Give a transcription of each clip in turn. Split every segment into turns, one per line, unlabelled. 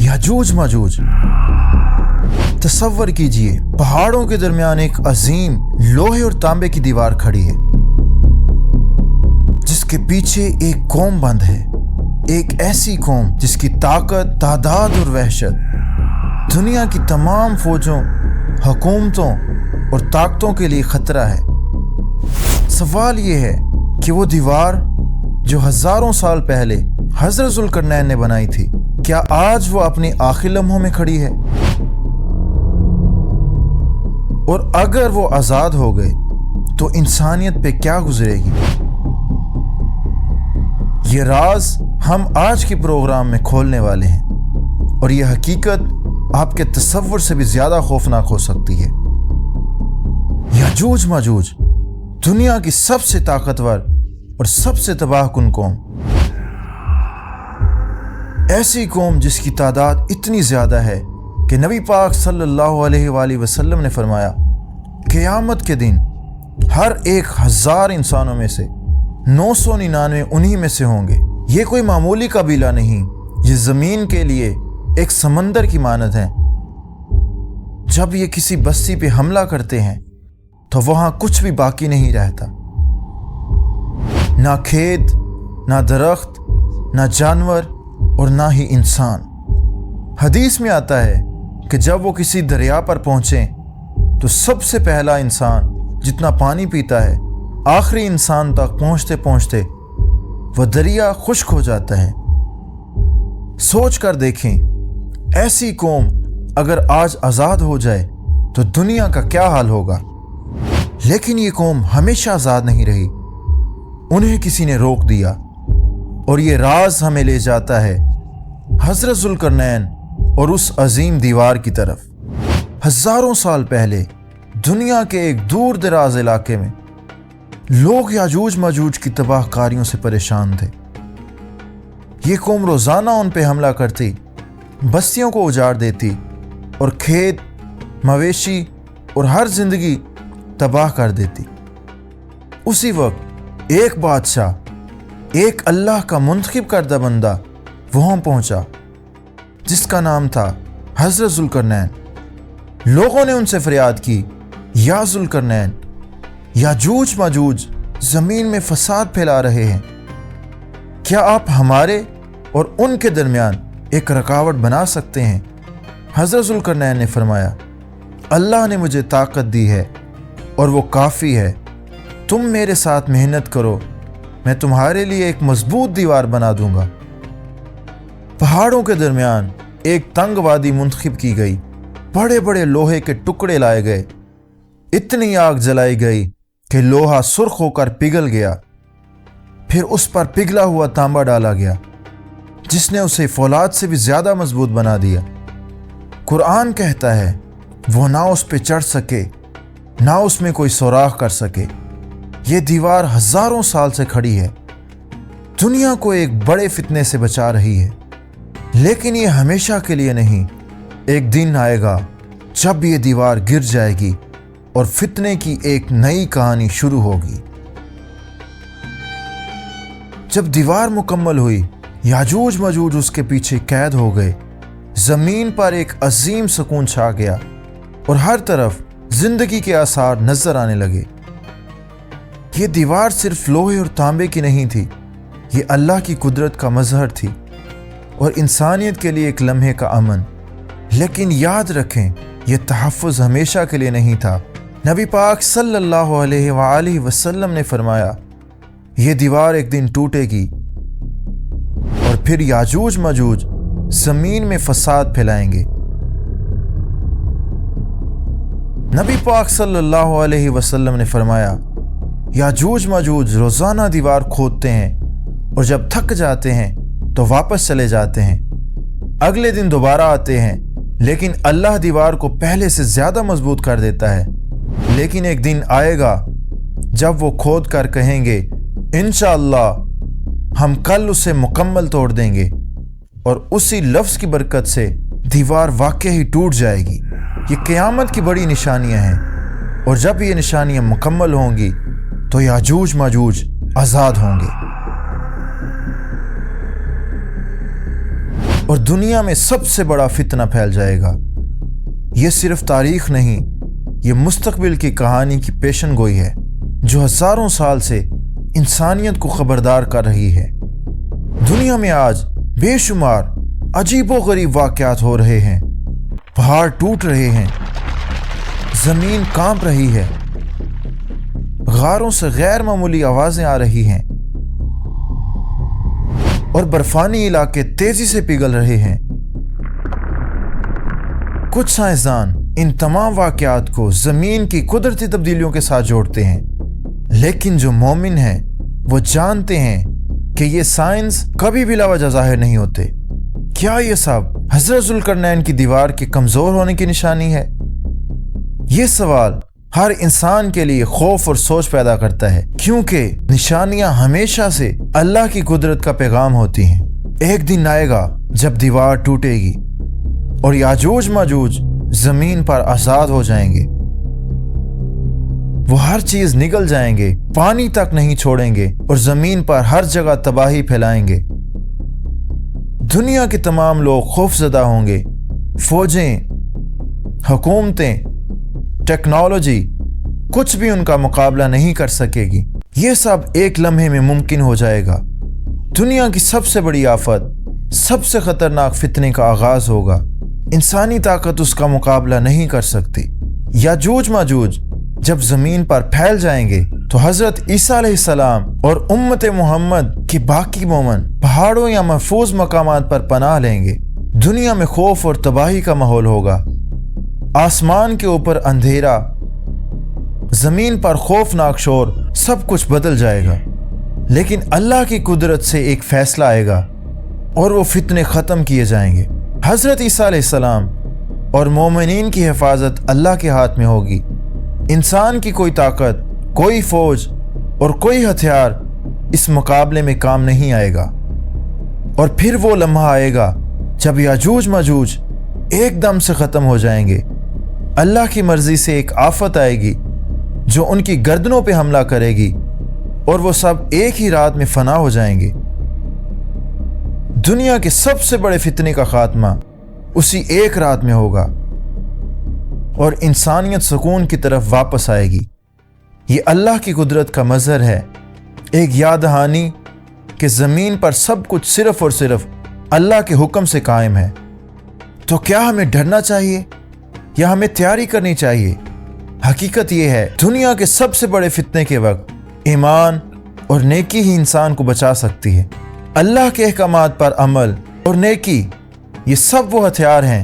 याजूज माजूज। तसव्वुर कीजिए, पहाड़ों के दरमियान एक अजीम लोहे और तांबे की दीवार खड़ी है, जिसके पीछे एक कौम बंद है, एक ऐसी कौम जिसकी ताकत, तादाद और वहशत दुनिया की तमाम फौजों, हुकूमतों और ताकतों के लिए खतरा है। सवाल ये है कि वो दीवार जो हजारों साल पहले हज़रत ज़ुल्करनैन ने बनाई थी, क्या आज वो अपनी आखिरी लम्हों में खड़ी है? और अगर वो आज़ाद हो गए तो इंसानियत पे क्या गुजरेगी? ये राज हम आज के प्रोग्राम में खोलने वाले हैं, और ये हकीकत आपके तसव्वुर से भी ज़्यादा खौफनाक हो सकती है। याजूज माजूज दुनिया की सबसे ताकतवर और सबसे तबाहकुन कौम, ऐसी कौम जिसकी तादाद इतनी ज़्यादा है कि नबी पाक सल्लल्लाहु अलैहि वसल्लम ने फरमाया, क़यामत के दिन हर 1000 इंसानों में से 999 उन्हीं में से होंगे। ये कोई मामूली कबीला नहीं, ये ज़मीन के लिए एक समंदर की मानद है। जब ये किसी बस्ती पे हमला करते हैं तो वहाँ कुछ भी बाकी नहीं रहता, ना खेत, ना दरख्त, ना जानवर और ना ही इंसान। हदीस में आता है कि जब वो किसी दरिया पर पहुँचे तो सबसे पहला इंसान जितना पानी पीता है, आखिरी इंसान तक पहुँचते पहुँचते वह दरिया खुश्क हो जाता है। सोच कर देखें, ऐसी कौम अगर आज आज़ाद हो जाए तो दुनिया का क्या हाल होगा। लेकिन ये कौम हमेशा आज़ाद नहीं रही, उन्हें किसी ने रोक दिया, और ये राज हमें ले जाता है हज़रत ज़ुल्करनैन और उस अजीम दीवार की तरफ। हज़ारों साल पहले दुनिया के एक दूर दराज इलाके में लोग याजूज माजूज की तबाहकारियों से परेशान थे। ये कौम रोज़ाना उन पे हमला करती, बस्तियों को उजाड़ देती और खेत, मवेशी और हर जिंदगी तबाह कर देती। उसी वक्त एक बादशाह, एक अल्लाह का मुंतखब करदा बंदा वहाँ पहुँचा, जिसका नाम था हज़रत ज़ुल्करनैन। लोगों ने उनसे फरियाद की, या ज़ुल्करनैन, याजूज माजूज ज़मीन में फसाद फैला रहे हैं, क्या आप हमारे और उनके दरमियान एक रुकावट बना सकते हैं? हज़रत ज़ुल्करनैन ने फरमाया, अल्लाह ने मुझे ताकत दी है और वो काफ़ी है। तुम मेरे साथ मेहनत करो, मैं तुम्हारे लिए एक मजबूत दीवार बना दूंगा। पहाड़ों के दरमियान एक तंग वादी मुंतखब की गई, बड़े बड़े लोहे के टुकड़े लाए गए, इतनी आग जलाई गई कि लोहा सुर्ख होकर पिघल गया। फिर उस पर पिघला हुआ तांबा डाला गया, जिसने उसे फौलाद से भी ज़्यादा मजबूत बना दिया। कुरान कहता है, वो ना उस पे चढ़ सके, ना उसमें कोई सुराख कर सके। ये दीवार हज़ारों साल से खड़ी है, दुनिया को एक बड़े फितने से बचा रही है। लेकिन ये हमेशा के लिए नहीं, एक दिन आएगा जब ये दीवार गिर जाएगी और फितने की एक नई कहानी शुरू होगी। जब दीवार मुकम्मल हुई, याजूज माजूज उसके पीछे कैद हो गए। ज़मीन पर एक अजीम सुकून छा गया और हर तरफ जिंदगी के आसार नजर आने लगे। ये दीवार सिर्फ लोहे और तांबे की नहीं थी, ये अल्लाह की कुदरत का मजहर थी और इंसानियत के लिए एक लम्हे का अमन। लेकिन याद रखें, यह तहफ़्फ़ुज़ हमेशा के लिए नहीं था। नबी पाक सल्लल्लाहु अलैहि वसल्लम ने फरमाया, ये दीवार एक दिन टूटेगी और फिर याजूज माजूज ज़मीन में फसाद फैलाएंगे। नबी पाक सल्लल्लाहु अलैहि वसल्लम ने फरमाया, याजूज माजूज रोज़ाना दीवार खोदते हैं और जब थक जाते हैं तो वापस चले जाते हैं। अगले दिन दोबारा आते हैं, लेकिन अल्लाह दीवार को पहले से ज़्यादा मजबूत कर देता है। लेकिन एक दिन आएगा जब वो खोद कर कहेंगे, इंशाअल्लाह हम कल उसे मुकम्मल तोड़ देंगे, और उसी लफ्ज़ की बरकत से दीवार वाकई ही टूट जाएगी। ये क़यामत की बड़ी निशानियां हैं, और जब ये निशानियां मुकम्मल होंगी तो याजूज माजूज आज़ाद होंगे। اور دنیا میں سب سے بڑا فتنہ پھیل جائے گا۔ یہ صرف تاریخ نہیں، یہ مستقبل کی کہانی کی پیشن گوئی ہے جو ہزاروں سال سے انسانیت کو خبردار کر رہی ہے۔ دنیا میں آج بے شمار عجیب و غریب واقعات ہو رہے ہیں، پہاڑ ٹوٹ رہے ہیں، زمین کانپ رہی ہے، غاروں سے غیر معمولی آوازیں آ رہی ہیں اور برفانی علاقے تیزی سے پگھل رہے ہیں۔ کچھ سائنسدان ان تمام واقعات کو زمین کی قدرتی تبدیلیوں کے ساتھ جوڑتے ہیں، لیکن جو مومن ہیں وہ جانتے ہیں کہ یہ سائنس کبھی بلا وجہ ظاہر نہیں ہوتے۔ کیا یہ سب حضرت ذوالقرنین کی دیوار کے کمزور ہونے کی نشانی ہے؟ یہ سوال ہر انسان کے لیے خوف اور سوچ پیدا کرتا ہے، کیونکہ نشانیاں ہمیشہ سے اللہ کی قدرت کا پیغام ہوتی ہیں۔ ایک دن آئے گا جب دیوار ٹوٹے گی اور یاجوج ماجوج زمین پر آزاد ہو جائیں گے۔ وہ ہر چیز نگل جائیں گے، پانی تک نہیں چھوڑیں گے اور زمین پر ہر جگہ تباہی پھیلائیں گے۔ دنیا کے تمام لوگ خوف زدہ ہوں گے، فوجیں، حکومتیں، ٹیکنالوجی، کچھ بھی ان کا مقابلہ نہیں کر سکے گی۔ یہ سب ایک لمحے میں ممکن ہو جائے گا۔ دنیا کی سب سے بڑی آفت، سب سے خطرناک فتنے کا آغاز ہوگا۔ انسانی طاقت اس کا مقابلہ نہیں کر سکتی۔ یاجوج ماجوج جب زمین پر پھیل جائیں گے تو حضرت عیسیٰ علیہ السلام اور امت محمد کے باقی مومن پہاڑوں یا محفوظ مقامات پر پناہ لیں گے۔ دنیا میں خوف اور تباہی کا ماحول ہوگا۔ آسمان کے اوپر اندھیرا، زمین پر خوفناک شور، سب کچھ بدل جائے گا۔ لیکن اللہ کی قدرت سے ایک فیصلہ آئے گا اور وہ فتنے ختم کیے جائیں گے۔ حضرت عیسیٰ علیہ السلام اور مومنین کی حفاظت اللہ کے ہاتھ میں ہوگی۔ انسان کی کوئی طاقت، کوئی فوج اور کوئی ہتھیار اس مقابلے میں کام نہیں آئے گا۔ اور پھر وہ لمحہ آئے گا جب یاجوج ماجوج ایک دم سے ختم ہو جائیں گے۔ اللہ کی مرضی سے ایک آفت آئے گی جو ان کی گردنوں پہ حملہ کرے گی اور وہ سب ایک ہی رات میں فنا ہو جائیں گے۔ دنیا کے سب سے بڑے فتنے کا خاتمہ اسی ایک رات میں ہوگا اور انسانیت سکون کی طرف واپس آئے گی۔ یہ اللہ کی قدرت کا مظہر ہے، ایک یاد دہانی کہ زمین پر سب کچھ صرف اور صرف اللہ کے حکم سے قائم ہے۔ تو کیا ہمیں ڈرنا چاہیے یا ہمیں تیاری کرنی چاہیے؟ حقیقت یہ ہے، دنیا کے سب سے بڑے فتنے کے وقت ایمان اور نیکی ہی انسان کو بچا سکتی ہے۔ اللہ کے احکامات پر عمل اور نیکی، یہ سب وہ ہتھیار ہیں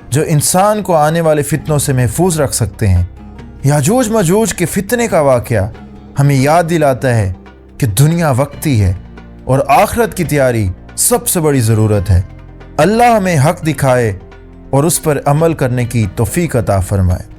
جو انسان کو آنے والے فتنوں سے محفوظ رکھ سکتے ہیں۔ یاجوج ماجوج کے فتنے کا واقعہ ہمیں یاد دلاتا ہے کہ دنیا وقتی ہے اور آخرت کی تیاری سب سے بڑی ضرورت ہے۔ اللہ ہمیں حق دکھائے اور اس پر عمل کرنے کی توفیق عطا فرمائے۔